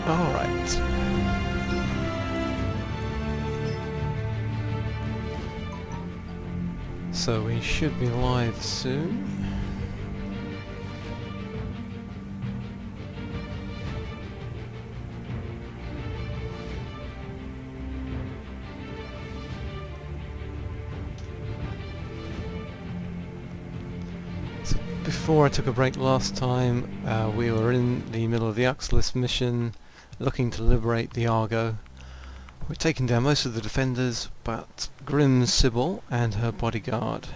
Alright. So we should be live soon. So before I took a break last time, we were in the middle of the Uxless mission, looking to liberate the Argo. We've taken down most of the defenders, but Grim Sybil and her bodyguard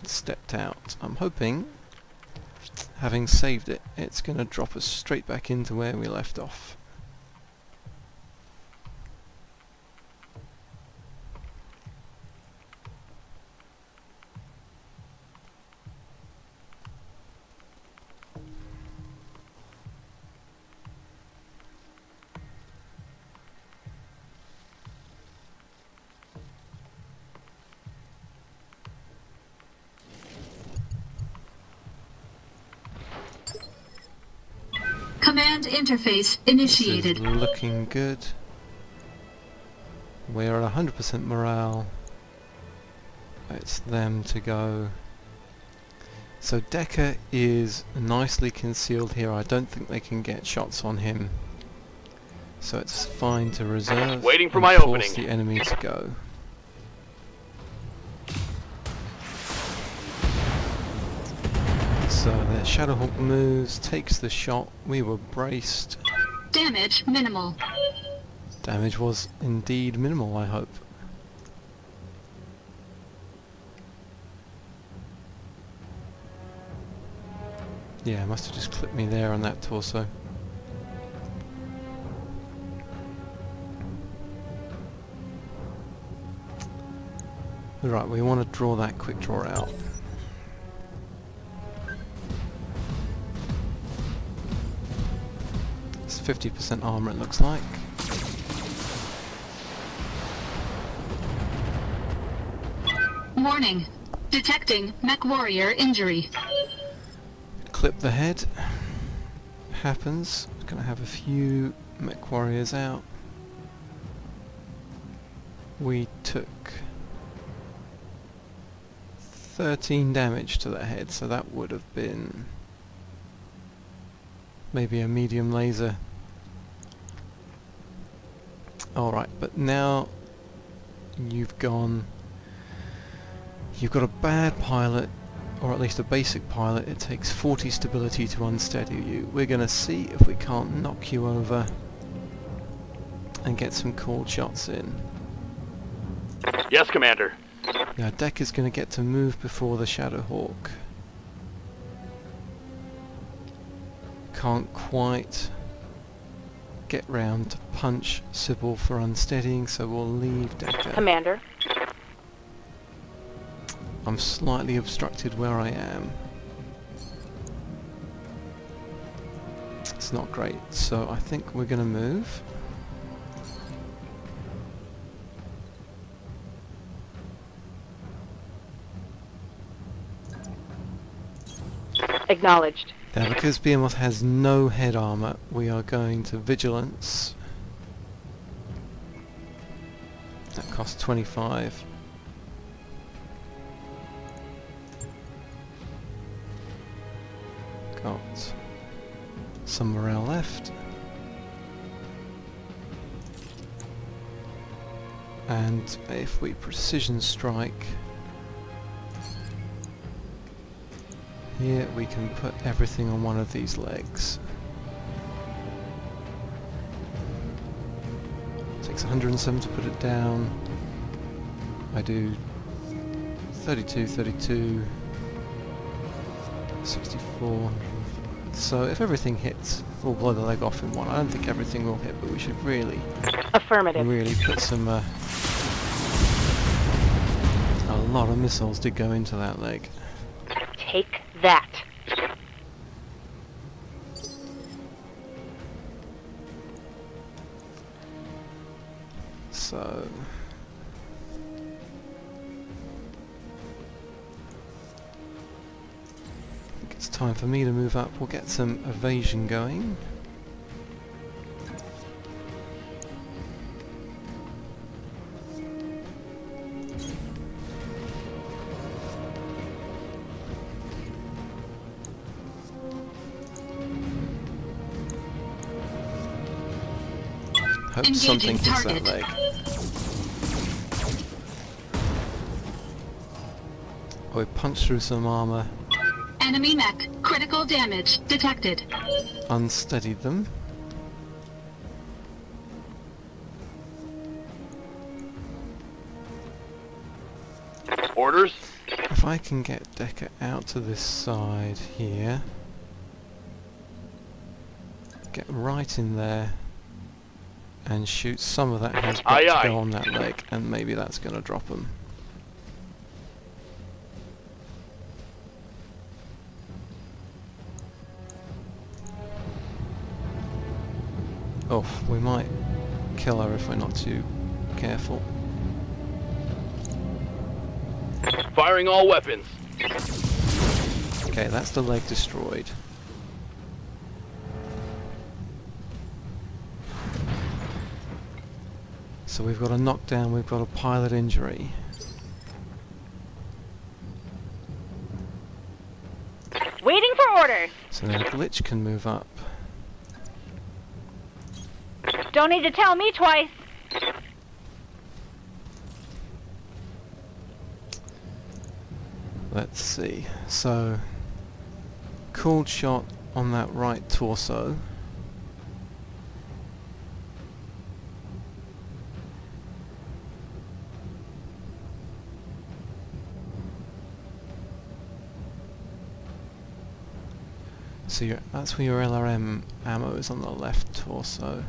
stepped out. I'm hoping, having saved it, it's going to drop us straight back into where we left off. Command interface initiated. This is looking good. We're at 100% morale. It's them to go. So Decker is nicely concealed here. I don't think they can get shots on him. So it's fine to reserve. Waiting for and my force opening. the enemy to go. So the Shadowhawk moves, takes the shot. We were braced. Damage minimal. Damage was indeed minimal, I hope. Yeah, must have just clipped me there on that torso. Right, we want to draw that quick draw out. It's 50% armor, it looks like. Warning. Detecting mech warrior injury. Clip the head. Happens. Gonna have a few mech warriors out. We took 13 damage to the head, so that would have been maybe a medium laser. Alright, but now you've got a bad pilot, or at least a basic pilot. It takes 40 stability to unsteady you. We're going to see if we can't knock you over and get some cool shots in. Yes, Commander. Now Deck is going to get to move before the Shadowhawk. Can't quite get round to punch Sybil for unsteadying, so we'll leave Decker. Commander. I'm slightly obstructed where I am. It's not great, so I think we're going to move. Acknowledged. Now because Behemoth has no head armor, we are going to Vigilance. That costs 25. Got some morale left. And if we precision strike, here we can put everything on one of these legs. Takes 107 to put it down. I do 32, 32, 64. So if everything hits, we'll blow the leg off in one. I don't think everything will hit, but we should really Affirmative. put some... a lot of missiles did go into that leg. Take that. So... I think it's time for me to move up. We'll get some evasion going. Hope something Engaging hits that target. leg. Oh, we punched through some armour, Enemy mech. Critical damage detected. unsteadied them. Orders? If I can get Decker out to this side here, get right in there and shoot some of that has got Aye, to aye. go on that leg, and maybe that's going to drop them. Oh, we might kill her if we're not too careful. Firing all weapons. Okay, that's the leg destroyed. So we've got a knockdown, we've got a pilot injury. Waiting for orders. So now Glitch can move up. Don't need to tell me twice. Let's see. So, cooled shot on that right torso. So that's where your LRM ammo is, on the left torso.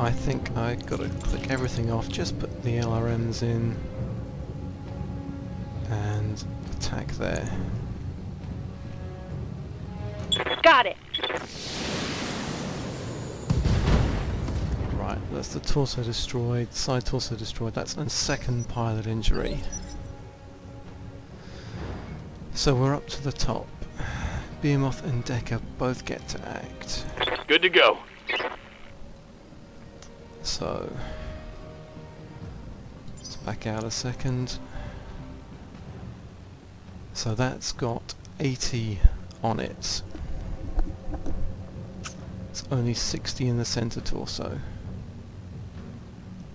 I think I gotta click everything off, just put the LRMs in and attack there. Got it. Right, that's the torso destroyed, side torso destroyed, that's a second pilot injury. So we're up to the top. Behemoth and Decker both get to act. Good to go. So, let's back out a second. So that's got 80 on it. It's only 60 in the center torso.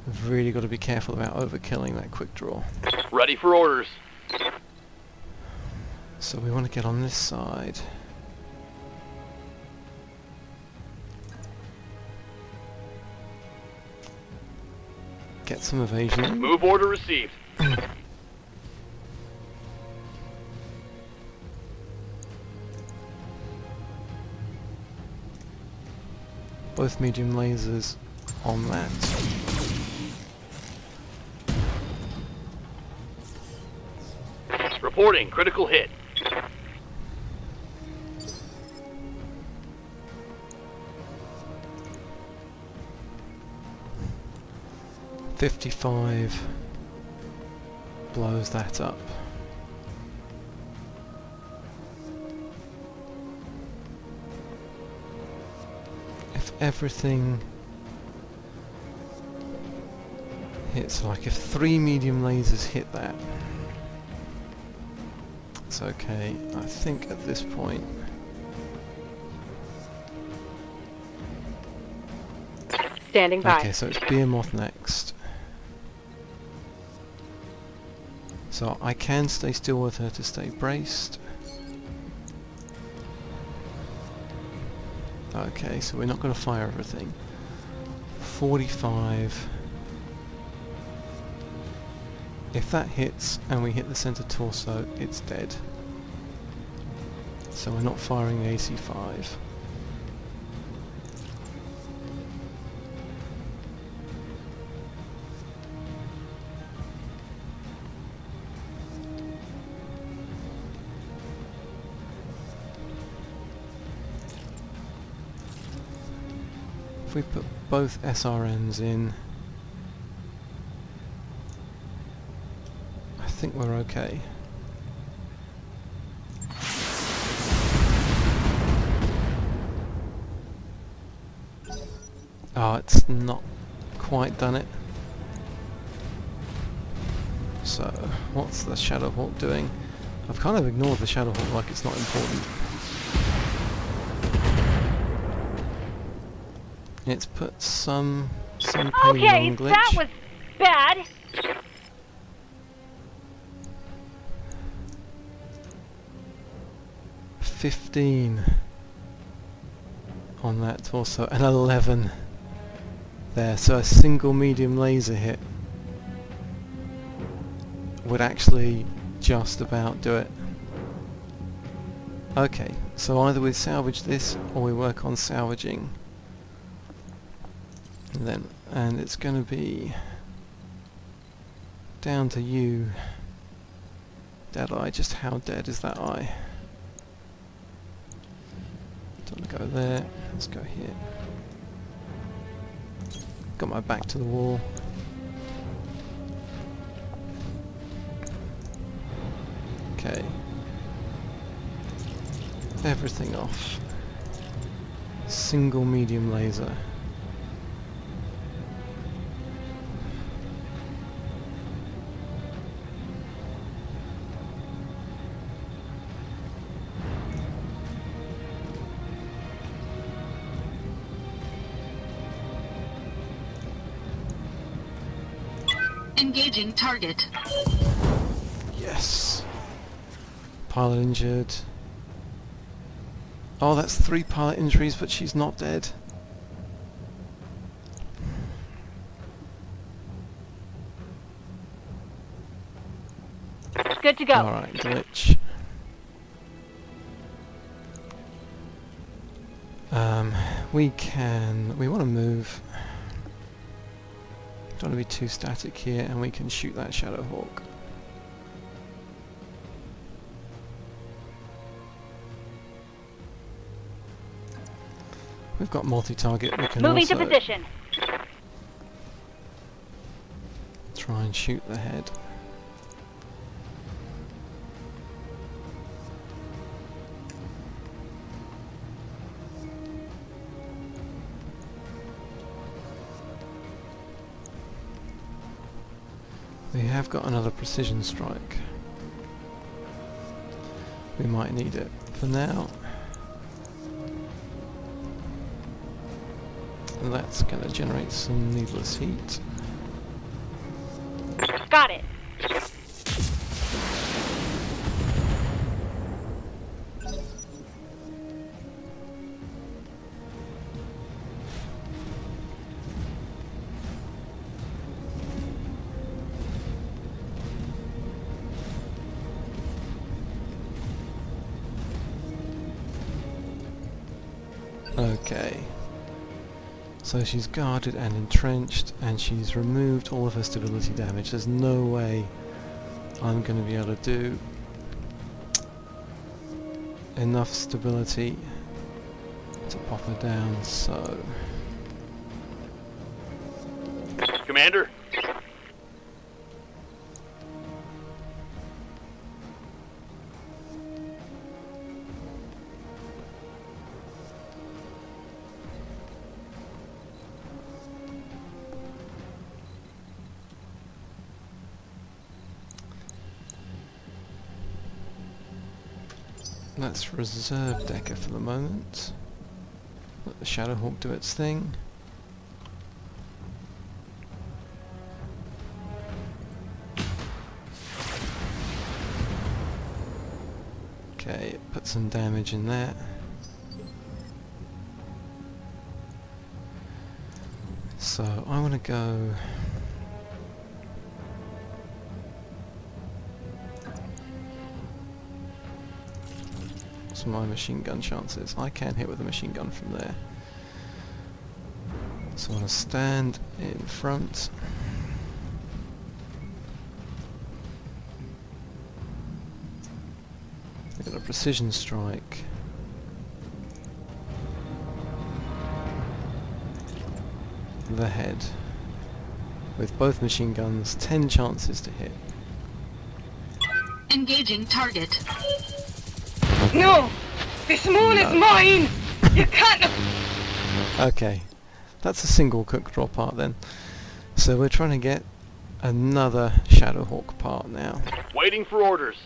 We've really got to be careful about overkilling that quick draw. Ready for orders. So we want to get on this side. Get some evasion. Move order received. Both medium lasers on that. Reporting critical hit. .55 blows that up. If everything hits, like if 3 medium lasers hit that, it's okay. I think at this point Standing by. okay, so it's Behemoth next. So I can stay still with her to stay braced. Okay, so we're not going to fire everything. 45. If that hits and we hit the center torso, it's dead. So we're not firing the AC-5. If we put both SRMs in, think we're okay. Oh, it's not quite done it. So, what's the Shadowhawk doing? I've kind of ignored the Shadowhawk like it's not important. It's put some pain Okay, on glitch. that was bad. 15 on that torso and 11 there, so a single medium laser hit would actually just about do it. Okay, so either we salvage this or we work on salvaging. And it's going to be down to you, Dead Eye. Just how dead is that eye? Don't want to go there. Let's go here. Got my back to the wall. Okay. Everything off. Single medium laser. Engaging target. Yes. Pilot injured. Oh, that's 3 pilot injuries, but she's not dead. Good to go. Alright, glitch. We want to move. Don't want to be too static here, and we can shoot that Shadowhawk. We've got multi-target. We can Moving also to position. try and shoot the head. We have got another precision strike. We might need it. For now, that's going to generate some needless heat. Got it. Okay. So she's guarded and entrenched, and she's removed all of her stability damage. There's no way I'm going to be able to do enough stability to pop her down, so... Commander? Let's reserve Decker for the moment. Let the Shadowhawk do its thing. Okay, put some damage in there. So I want to go... my machine gun chances. I can hit with a machine gun from there. So I want to stand in front. I've got a precision strike. The head. With both machine guns, 10 chances to hit. Engaging target. No! This moon is mine! You can't... Okay, that's a single cook draw part then. So we're trying to get another Shadowhawk part now. Waiting for orders.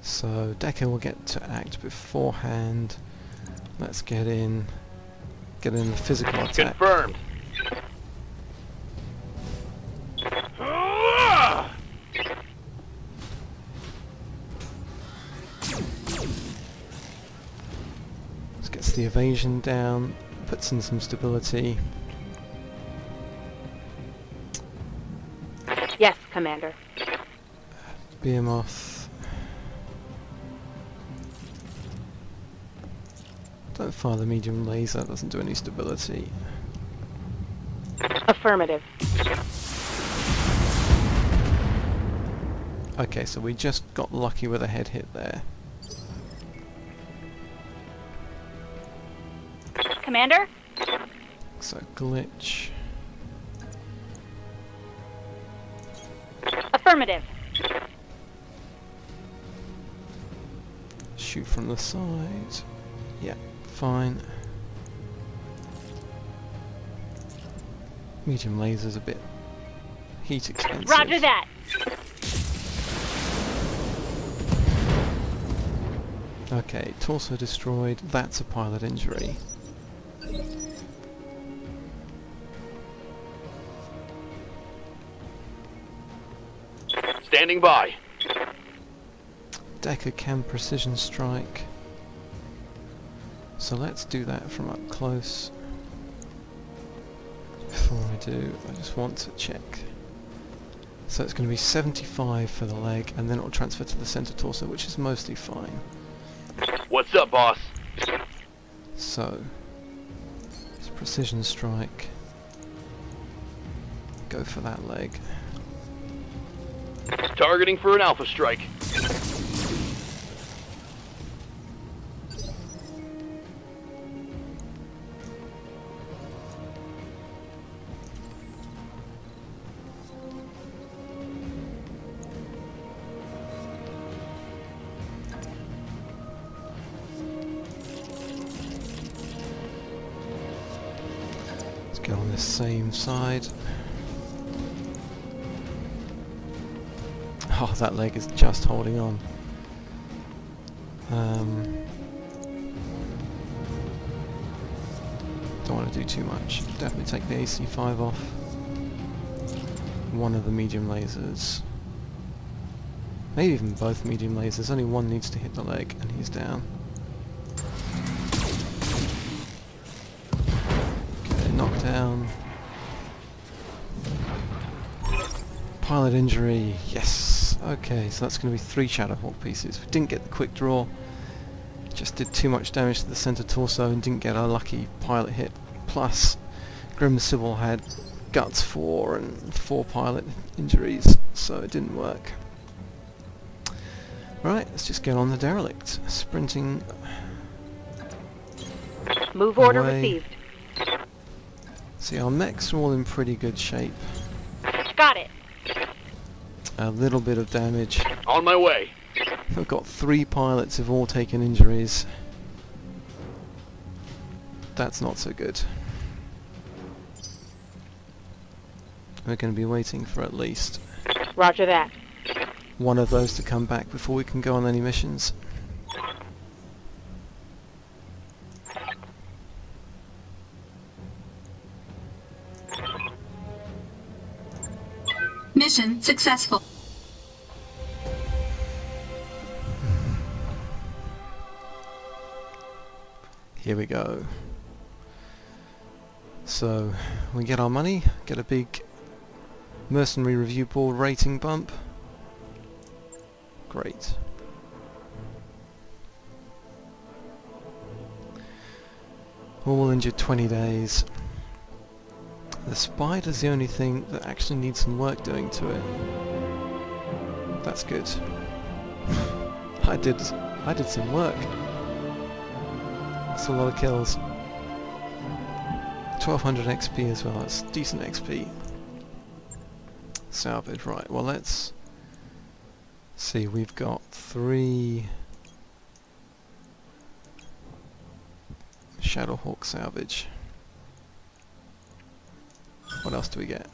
So Decker will get to act beforehand. Let's get in the physical attack. Confirmed. Let's get the evasion down, puts in some stability. Yes, Commander. Behemoth. Don't fire the medium laser, doesn't do any stability. Affirmative. Okay, so we just got lucky with a head hit there. Commander? So glitch. Affirmative. Shoot from the side. Yeah, fine. Medium laser's a bit heat expensive. Roger that. Okay, torso destroyed. That's a pilot injury. Standing by. Decker can precision strike. So let's do that from up close. Before I do, I just want to check. So it's going to be 75 for the leg, and then it will transfer to the center torso, which is mostly fine. What's up, boss? So, it's precision strike. Go for that leg. Targeting for an alpha strike. Let's go on this same side. Oh, that leg is just holding on. Don't want to do too much. Definitely take the AC5 off. One of the medium lasers. Maybe even both medium lasers. Only one needs to hit the leg and he's down. Okay, knocked down. Pilot injury, yes. Okay, so that's going to be 3 Shadowhawk pieces. We didn't get the quick draw. Just did too much damage to the center torso and didn't get a lucky pilot hit. Plus, Grim Sybil had Guts 4 and 4 pilot injuries, so it didn't work. Right, let's just get on the derelict. Sprinting. Move order away. received. See, our mechs are all in pretty good shape. Got it. A little bit of damage. On my way. We've got 3 pilots who've all taken injuries. That's not so good. We're going to be waiting for at least Roger that. one of those to come back before we can go on any missions. Mission successful. Here we go. So, we get our money, get a big mercenary review board rating bump. Great. All injured 20 days. The spider's the only thing that actually needs some work doing to it. That's good. I did some work. That's a lot of kills. 1200 XP as well, that's decent XP. Salvage, right, well let's See, we've got 3 Shadowhawk salvage. What else do we get?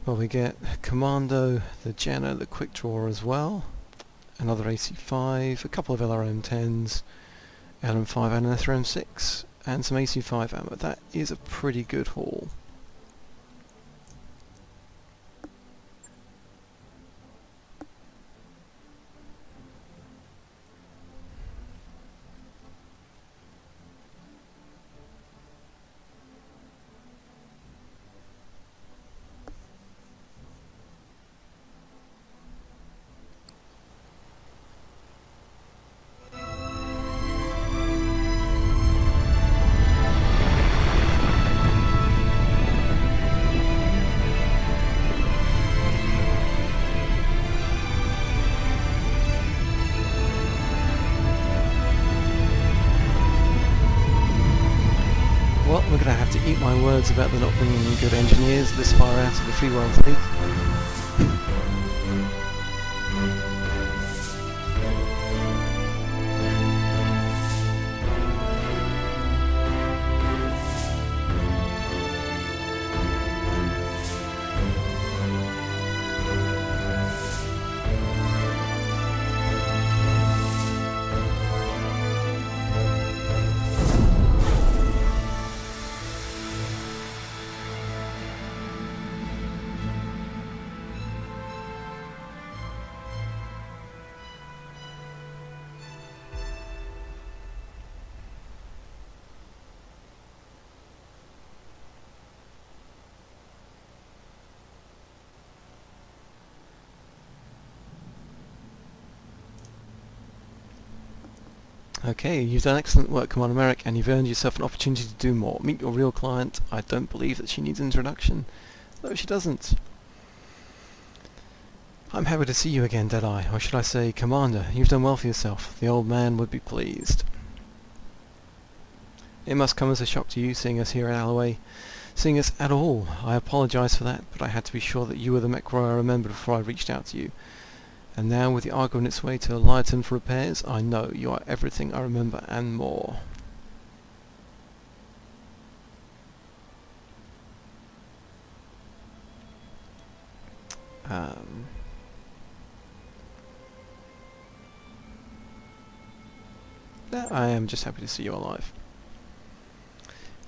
Well, we get Commando, the Jenna, the Quick Draw as well, another AC5, a couple of LRM-10s, LM5 and an SRM-6, and some AC5 ammo. That is a pretty good haul. Well, we're going to have to eat my words about there not being any good engineers this far out of the free world fleet. Okay, you've done excellent work, Commander Merrick, and you've earned yourself an opportunity to do more. Meet your real client. I don't believe that she needs introduction. No, she doesn't. I'm happy to see you again, Deadeye, or should I say, Commander. You've done well for yourself. The old man would be pleased. It must come as a shock to you seeing us here at Alloway. Seeing us at all. I apologise for that, but I had to be sure that you were the mech I remembered before I reached out to you. And now, with the Argo on its way to Lytton for repairs, I know you are everything I remember and more. I am just happy to see you alive.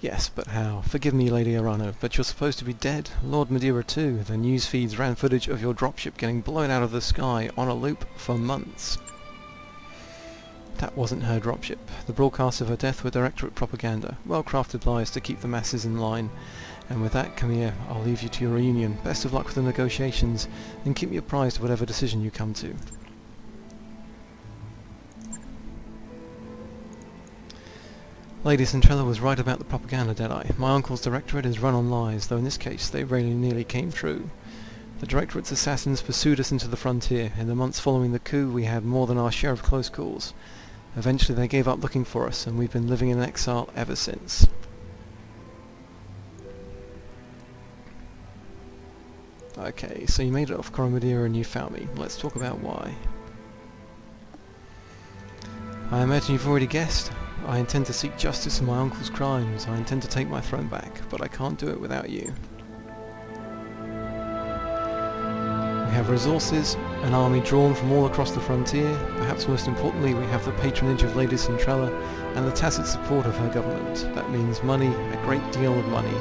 Yes, but how? Forgive me, Lady Arano, but you're supposed to be dead. Lord Madeira too. The news feeds ran footage of your dropship getting blown out of the sky on a loop for months. That wasn't her dropship. The broadcasts of her death were Directorate propaganda. Well-crafted lies to keep the masses in line. And with that, come here. I'll leave you to your reunion. Best of luck with the negotiations, and keep me apprised of whatever decision you come to. Lady Centrella was right about the propaganda, Deadeye. My uncle's directorate is run on lies, though in this case they really nearly came true. The directorate's assassins pursued us into the frontier. In the months following the coup, we had more than our share of close calls. Eventually they gave up looking for us, and we've been living in exile ever since. Okay, so you made it off Coromadeira and you found me. Let's talk about why. I imagine you've already guessed. I intend to seek justice for my uncle's crimes. I intend to take my throne back, but I can't do it without you. We have resources, an army drawn from all across the frontier. Perhaps most importantly, we have the patronage of Lady Centrella and the tacit support of her government. That means money, a great deal of money.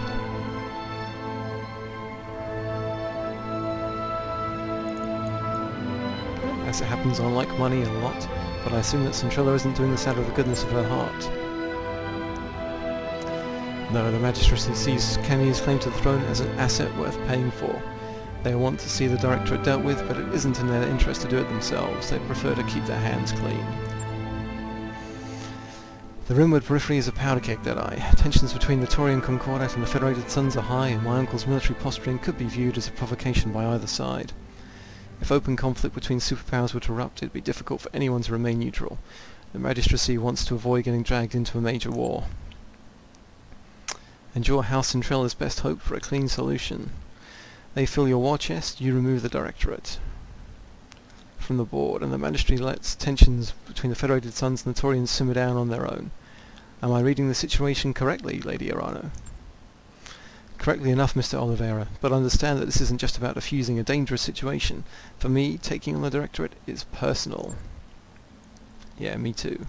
As it happens, I like money a lot, but I assume that Centrella isn't doing this out of the goodness of her heart. No, the magistracy sees Kemi's claim to the throne as an asset worth paying for. They want to see the directorate dealt with, but it isn't in their interest to do it themselves. They prefer to keep their hands clean. The Rimwood periphery is a powder keg, Deadeye. Tensions between the Taurian Concordat and the Federated Suns are high, and my uncle's military posturing could be viewed as a provocation by either side. If open conflict between superpowers were to erupt, it'd be difficult for anyone to remain neutral. The magistracy wants to avoid getting dragged into a major war. And your House Centralla's best hope for a clean solution. They fill your war chest, you remove the directorate. from the board, and the Ministry lets tensions between the Federated Suns and the Taurians simmer down on their own. Am I reading the situation correctly, Lady Arano? Correctly enough, Mr. Oliveira, but understand that this isn't just about defusing a dangerous situation. For me, taking on the Directorate is personal. Yeah, me too.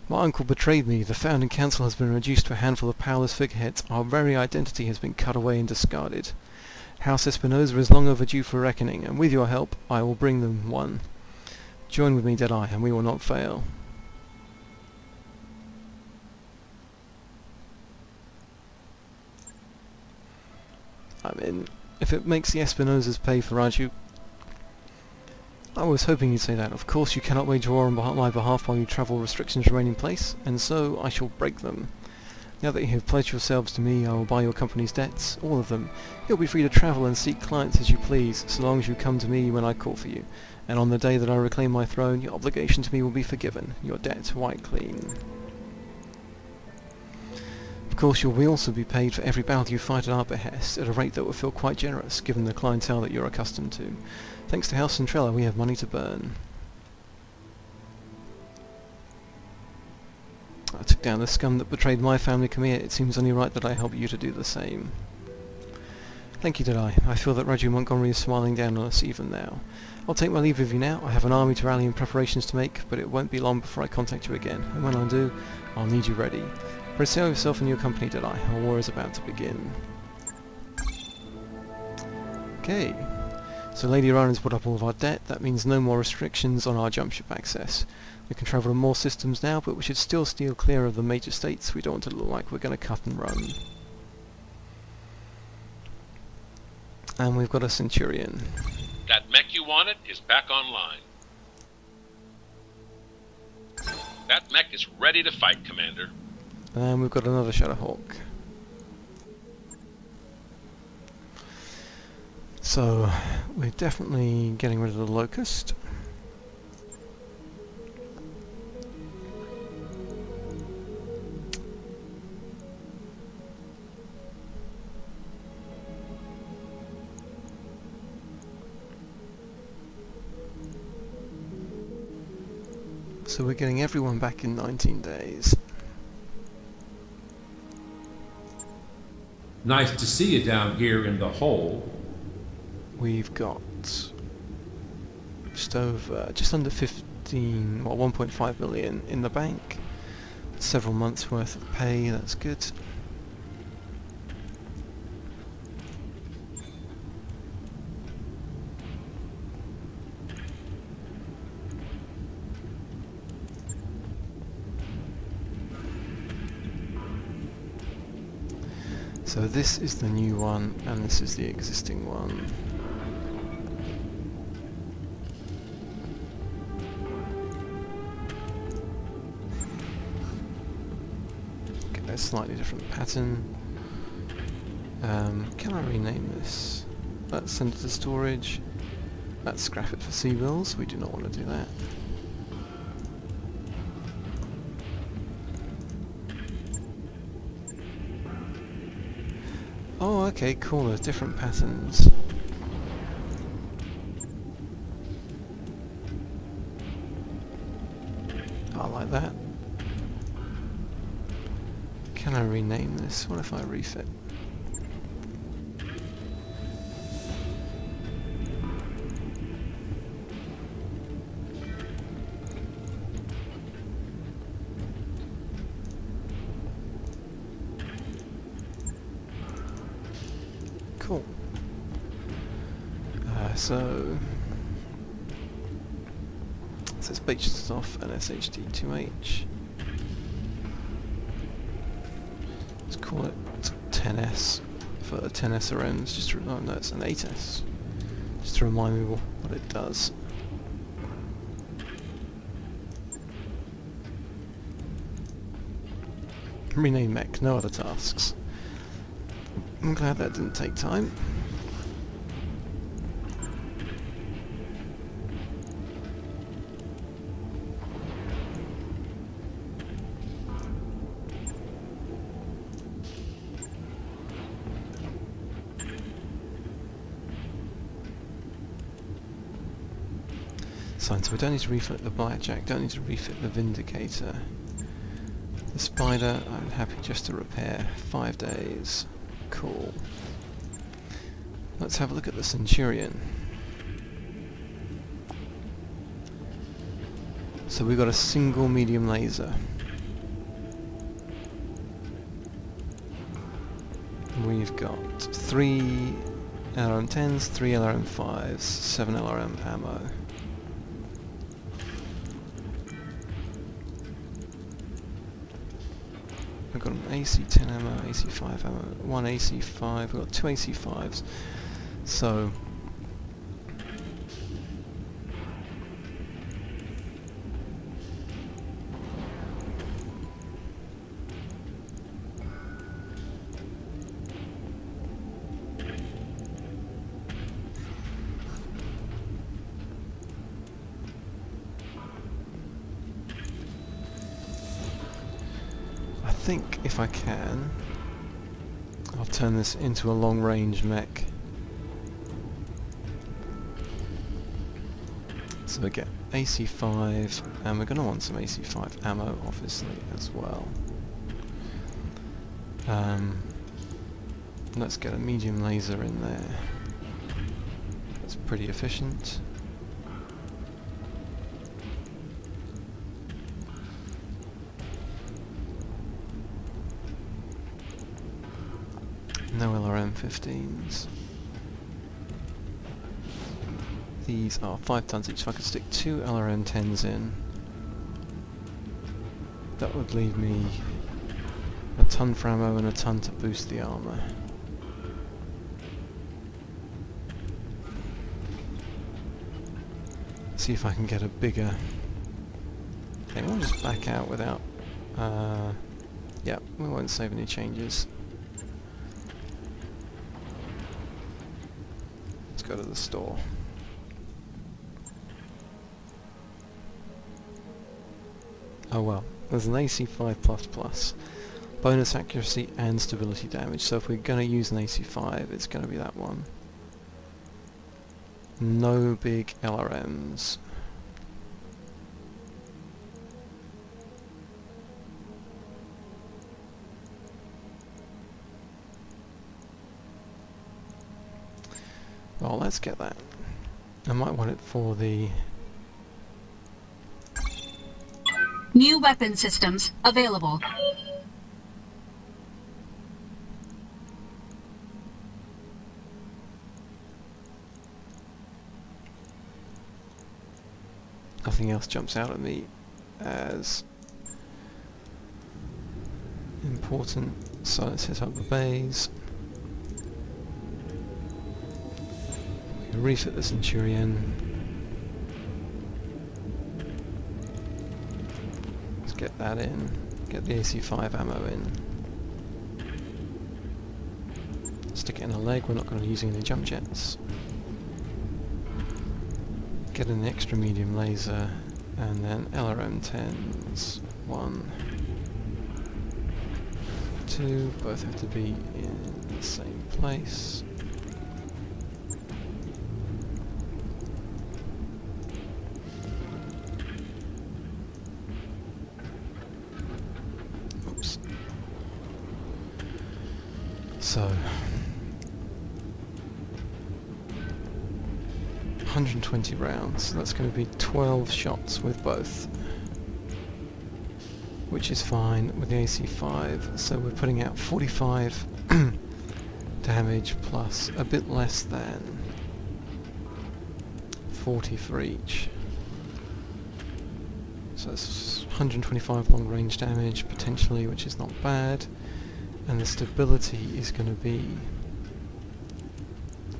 My uncle betrayed me. The founding council has been reduced to a handful of powerless figureheads. Our very identity has been cut away and discarded. House Espinosa is long overdue for reckoning, and with your help, I will bring them one. Join with me, Deadeye, and we will not fail. I'm in. If it makes the Espinosas pay for Raju... I was hoping you'd say that. Of course you cannot wage war on my behalf while your travel restrictions remain in place, and so I shall break them. Now that you have pledged yourselves to me, I will buy your company's debts, all of them. You'll be free to travel and seek clients as you please, so long as you come to me when I call for you. And on the day that I reclaim my throne, your obligation to me will be forgiven, your debt wiped clean. Of course, you'll also be paid for every battle you fight at our behest, at a rate that will feel quite generous, given the clientele that you're accustomed to. Thanks to House Centrella, we have money to burn. I took down the scum that betrayed my family. Come here. It seems only right that I help you to do the same. Thank you, Deadeye. I feel that Raju Montgomery is smiling down on us even now. I'll take my leave of you now. I have an army to rally and preparations to make, but it won't be long before I contact you again, and when I do, I'll need you ready. Prepare yourself and your company, Deadeye. Our war is about to begin. Okay. So Lady Arano's put up all of our debt. That means no more restrictions on our jump ship access. We can travel to more systems now, but we should still steer clear of the major states. We don't want to look like we're going to cut and run. And we've got a Centurion. That mech you wanted is back online. That mech is ready to fight, Commander. And we've got another Shadowhawk. So, we're definitely getting rid of the Locust. So we're getting everyone back in 19 days. Nice to see you down here in the hole. We've got just under 15, well, 1.5 million in the bank. Several months worth of pay, that's good. So this is the new one, and this is the existing one. Okay, a slightly different pattern. Can I rename this? Let's send it to storage. Let's scrap it for C-bills. We do not want to do that. Oh, okay, cool, there's different patterns. I like that. Can I rename this? What if I refit? Cool. So it's based off an SHD2H. Let's call it 10S for 10S arounds. Just to, oh no, it's an 8S. Just to remind me what it does. Rename mech, no other tasks. I'm glad that didn't take time. So we don't need to refit the Blackjack, don't need to refit the Vindicator. The Spider, I'm happy just to repair. 5 days. Cool. Let's have a look at the Centurion. So we've got a single medium laser. We've got 3 LRM-10s, 3 LRM-5s, 7 LRM ammo. We've got an AC-10 ammo, AC-5 ammo, 1 AC-5, we've got 2 AC-5s. So I think if I can, I'll turn this into a long-range mech. So we get AC-5, and we're going to want some AC-5 ammo, obviously, as well. Let's get a medium laser in there. That's pretty efficient. No LRM-15s. These are 5 tons each, so I could stick 2 LRM-10s in. That would leave me a ton for ammo and a ton to boost the armour. See if I can get a bigger... Okay, we'll just back out without... yeah, we won't save any changes. Let's go to the store. Oh well, there's an AC-5++. Bonus accuracy and stability damage, so if we're going to use an AC-5, it's going to be that one. No big LRMs. Well, let's get that. I might want it for the... New weapon systems available. Nothing else jumps out at me as important, so let's set up the bays. We can refit the Centurion. Let's get that in. Get the AC-5 ammo in. Stick it in a leg, we're not going to be using any jump jets. Get an extra medium laser, and then LRM-10s. 1, 2, both have to be in the same place. Oops. So 120 rounds, so that's going to be 12 shots with both, which is fine with the AC-5, so we're putting out 45 damage plus a bit less than 40 for each. So it's 125 long range damage potentially, which is not bad, and the stability is going to be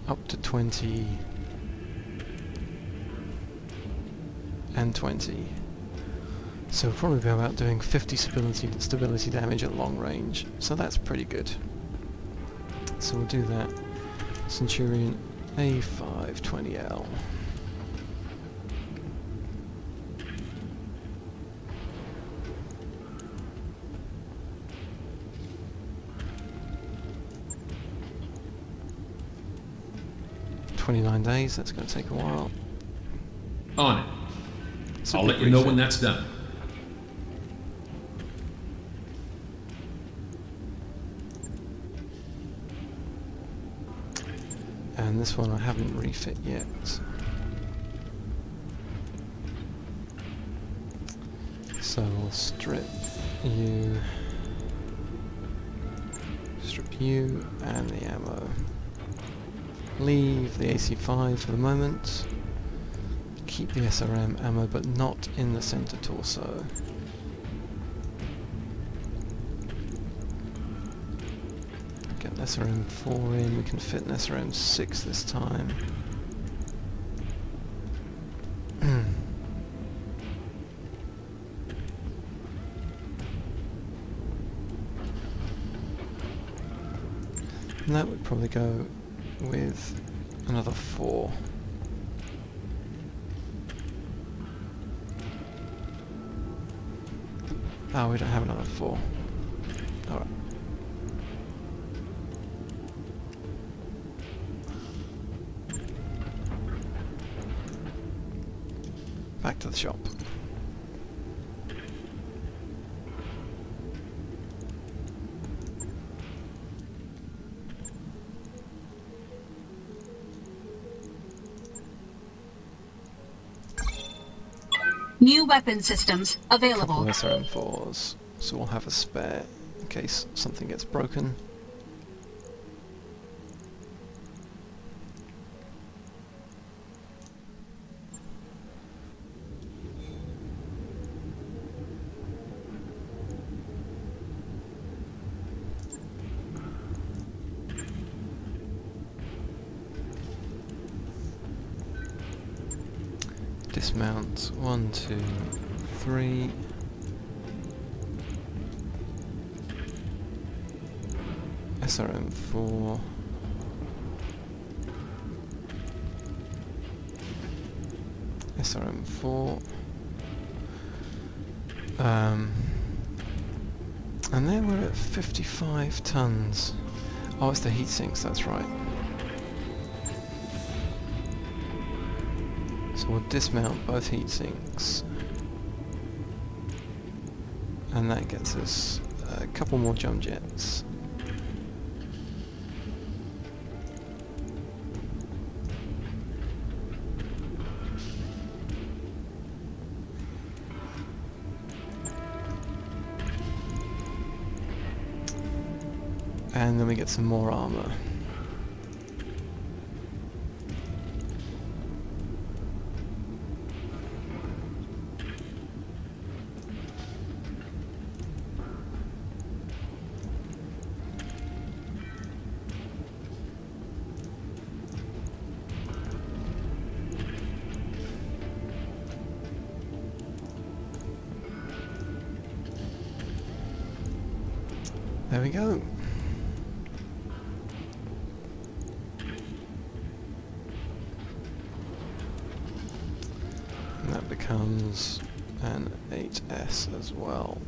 up to 20 and 20. So we'll probably be about doing 50 stability damage at long range, so that's pretty good. So we'll do that. Centurion A520L. "29 days, that's going to take a while. On it. It's a I'll big let you know refit. when that's done. And this one I haven't refit yet. So we'll strip you and the ammo. Leave the AC5 for the moment. Keep the SRM ammo, but not in the center torso. Get an SRM4 in, we can fit an SRM6 this time. And that would probably go with another 4. Oh, we don't have another 4. Alright. Back to the shop. New weapon systems Couple available. of SRM4s, so we'll have a spare in case something gets broken. Dismount 1, 2, 3. SRM4. SRM4. And then we're at 55 tons. Oh, it's the heat sinks, that's right. So we'll dismount both heat sinks. And that gets us a couple more jump jets. And then we get some more armor. There we go. And that becomes an 8S as well.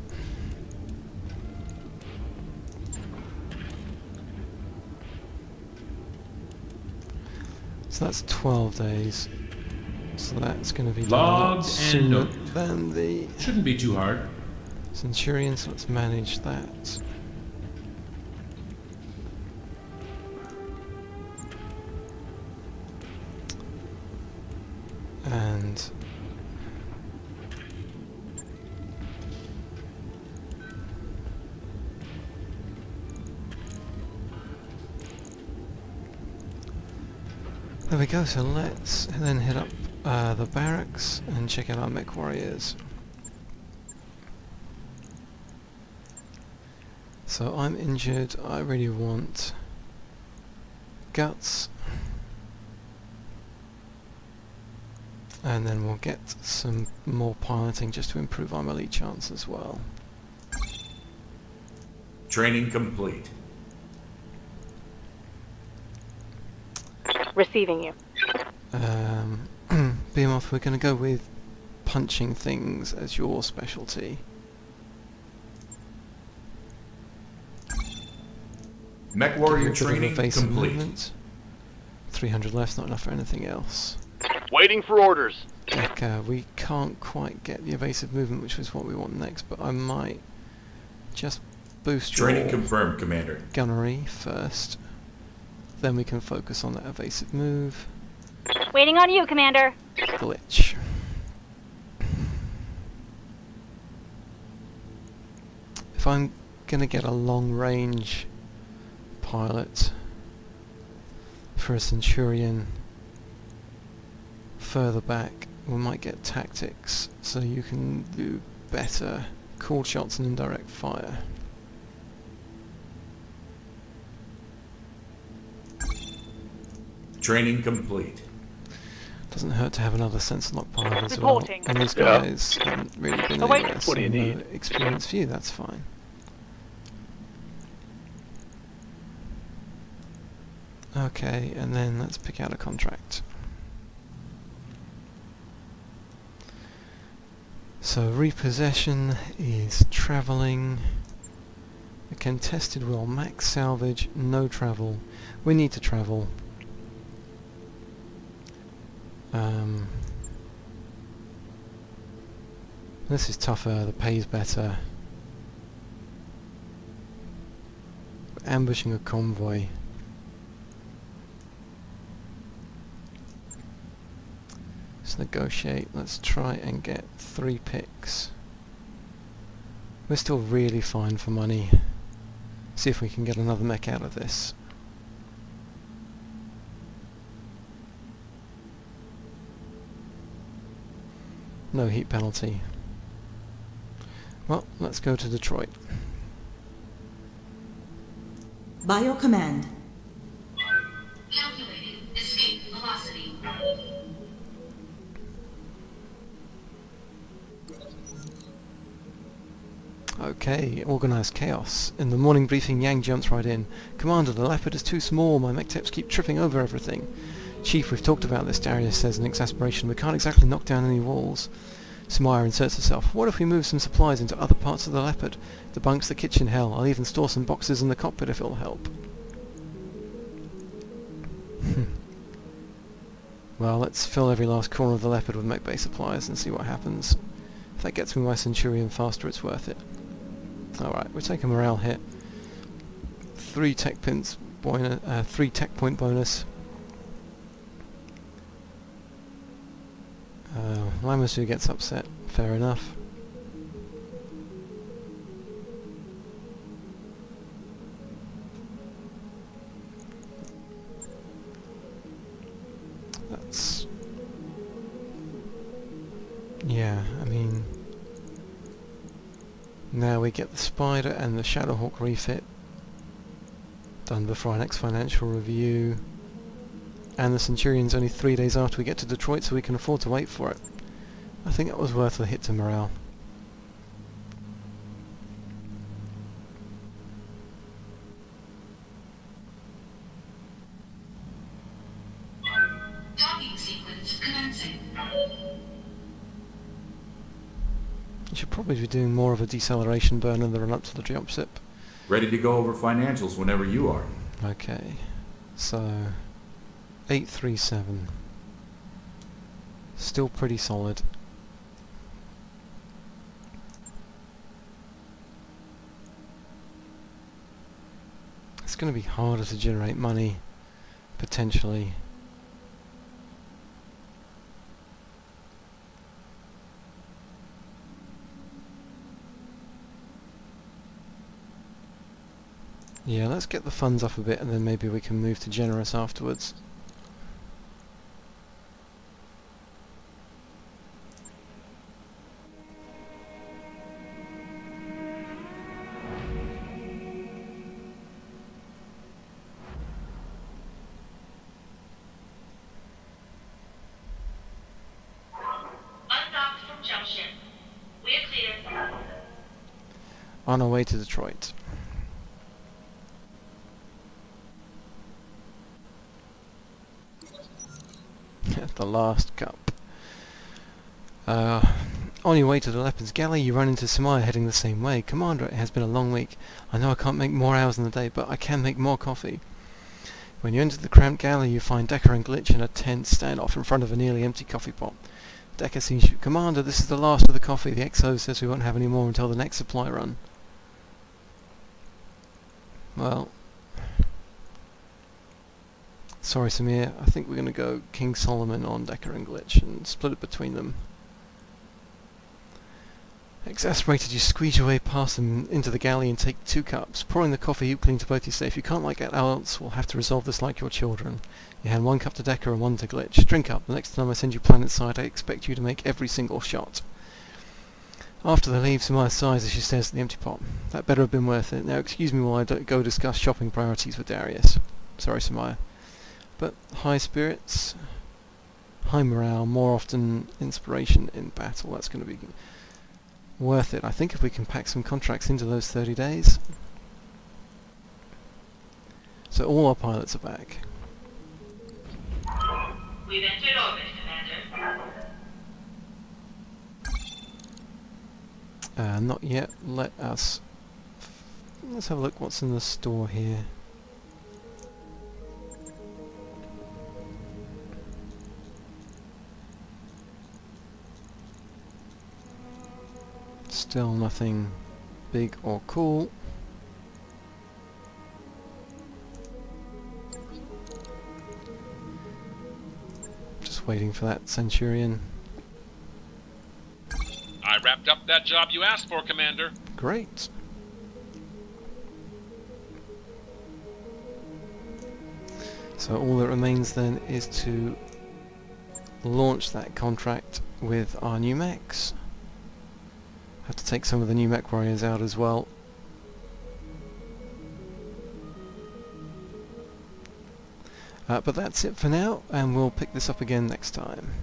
So that's 12 days. So that's going to be done a lot Logged and sooner noted. than the Shouldn't be too hard. Centurion, so let's manage that. And there we go, so let's then hit up the barracks and check out our mech warriors. So I'm injured, I really want guts. And then we'll get some more piloting just to improve our melee chance as well. Training complete. Receiving you. Behemoth, we're going to go with punching things as your specialty. Mech Give you a warrior bit of training evasive complete. movement. 300 left, not enough for anything else. Waiting for orders. Decker, we can't quite get the evasive movement, which is what we want next, but I might just boost Training your confirmed, Commander. gunnery first. Then we can focus on that evasive move. Waiting on you, Commander. Glitch. If I'm gonna get a long range pilot for a Centurion further back, we might get tactics, so you can do better cooled shots and indirect fire. Training complete. Doesn't hurt to have another sensor lock pilot as well. Reporting. And these Yeah. guys haven't really been Oh, wait. anywhere, What do you so no need? experience for you, that's fine. Okay, and then let's pick out a contract. So repossession is travelling. A contested will, max salvage, no travel. We need to travel. This is tougher, the pay's better. Ambushing a convoy. Let's negotiate, let's try and get 3 picks. We're still really fine for money. See if we can get another mech out of this. No heat penalty. Well, let's go to Detroit. By your command. Calculating escape velocity. Okay, organised chaos. In the morning briefing, Yang jumps right in. Commander, the Leopard is too small. My mech tips keep tripping over everything. Chief, we've talked about this, Darius says in exasperation. We can't exactly knock down any walls. Samaya inserts herself. What if we move some supplies into other parts of the Leopard? The bunks, the kitchen, hell. I'll even store some boxes in the cockpit if it'll help. Well, let's fill every last corner of the Leopard with mech base supplies and see what happens. If that gets me my Centurion faster, it's worth it. Alright, we'll take a morale hit. 3 tech points bonus, 3 tech point bonus. Lamassu gets upset, fair enough. That's... yeah, I mean... now we get the Spider and the Shadowhawk refit done before our next financial review. And the Centurion's only 3 days after we get to Detroit, so we can afford to wait for it. I think that was worth a hit to morale. Docking sequence commencing. You should probably be doing more of a deceleration burn in the run up to the dropship. Ready to go over financials whenever you are. Okay, so 837. Still pretty solid. It's going to be harder to generate money, potentially. Yeah, let's get the funds up a bit and then maybe we can move to generous afterwards. Undocked from junction. We're clear. On our way to Detroit. The last cup. On your way to the Leopard's Galley, you run into Samaya heading the same way. Commander, it has been a long week. I know I can't make more hours in the day, but I can make more coffee. When you enter the cramped galley, you find Decker and Glitch in a tense standoff in front of a nearly empty coffee pot. Decker sees you. Commander, this is the last of the coffee. The XO says we won't have any more until the next supply run. Well, sorry Samir, I think we're going to go King Solomon on Decker and Glitch and split it between them. Exasperated, you squeeze your way past them into the galley and take 2 cups, pouring the coffee you clean to both you say, if you can't like it else, we'll have to resolve this like your children. You hand 1 cup to Decker and 1 to Glitch. Drink up. The next time I send you planetside, I expect you to make every single shot. After they leave, Samaya sighs as she stares at the empty pot. That better have been worth it. Now excuse me while I don't go discuss shopping priorities with Darius. Sorry, Samaya. But high spirits, high morale, more often inspiration in battle. That's going to be worth it. I think if we can pack some contracts into those 30 days. So all our pilots are back. We've entered orbit, Commander. Not yet. Let's have a look what's in the store here. Still nothing big or cool. Just waiting for that Centurion. I wrapped up that job you asked for, Commander. Great. So all that remains then is to launch that contract with our new mechs. Have to take some of the new mech warriors out as well. But that's it for now, and we'll pick this up again next time.